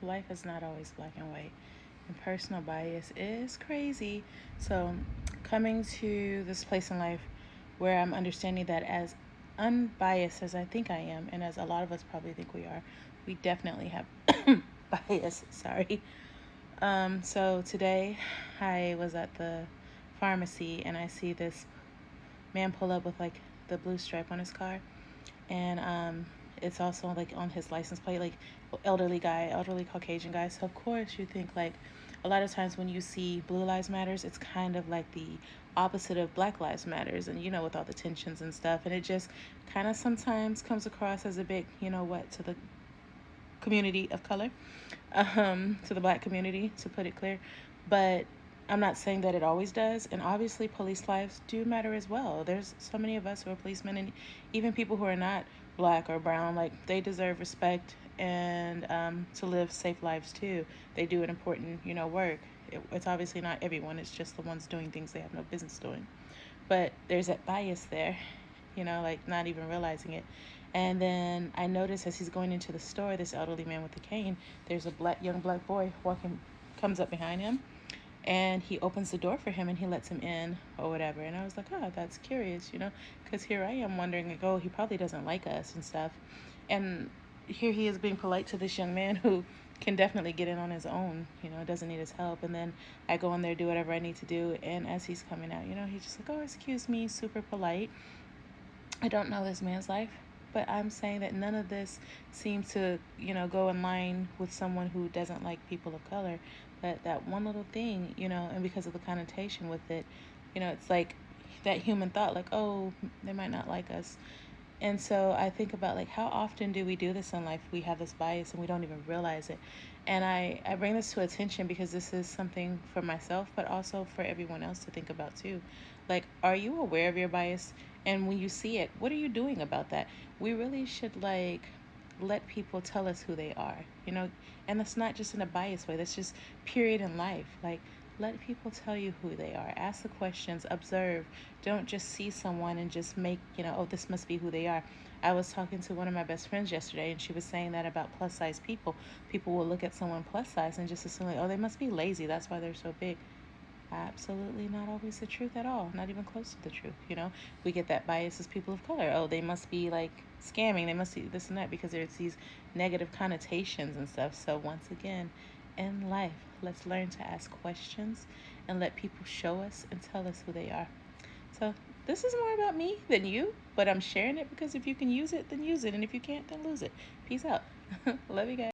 life is not always black and white, and personal bias is crazy. So, coming to this place in life where I'm understanding that as unbiased as I think I am, and as a lot of us probably think we are, we definitely have bias. Sorry. So today I was at the pharmacy and I see this man pull up with like the blue stripe on his car, and it's also like on his license plate, like elderly Caucasian guy. So of course you think like a lot of times when you see Blue Lives Matters, it's kind of like the opposite of Black Lives Matters, and with all the tensions and stuff, and it just kind of sometimes comes across as a bit, what, to the community of color, to the black community, to put it clear. But I'm not saying that it always does. And obviously, police lives do matter as well. There's so many of us who are policemen, and even people who are not black or brown, like they deserve respect and to live safe lives too. They do an important, work. It's obviously not everyone, it's just the ones doing things they have no business doing. But there's that bias there, like not even realizing it. And then I notice as he's going into the store, this elderly man with a cane, there's a young black boy walking, comes up behind him, and he opens the door for him and he lets him in or whatever. And I was like, oh, that's curious, because here I am wondering, like, oh, he probably doesn't like us and stuff. And here he is being polite to this young man who can definitely get in on his own, doesn't need his help. And then I go in there, do whatever I need to do. And as he's coming out, he's just like, oh, excuse me, super polite. I don't know this man's life, but I'm saying that none of this seems to, go in line with someone who doesn't like people of color. But that one little thing, and because of the connotation with it, it's like that human thought, like, oh, they might not like us. And so I think about like how often do we do this in life? We have this bias and we don't even realize it. And I bring this to attention because this is something for myself, but also for everyone else to think about too. Like, are you aware of your bias? And when you see it, what are you doing about that? We really should like let people tell us who they are, and that's not just in a biased way. That's just period in life. Like, let people tell you who they are. Ask the questions, observe. Don't just see someone and just make, oh, this must be who they are. I was talking to one of my best friends yesterday, and she was saying that about plus size people. People will look at someone plus size and just assume, like, oh, they must be lazy. That's why they're so big. Absolutely not always the truth at all. Not even close to the truth, We get that bias as people of color. Oh, they must be like scamming. They must be this and that because there's these negative connotations and stuff. So once again, in life, let's learn to ask questions and let people show us and tell us who they are. So this is more about me than you, but I'm sharing it because if you can use it, then use it. And if you can't, then lose it. Peace out. Love you guys.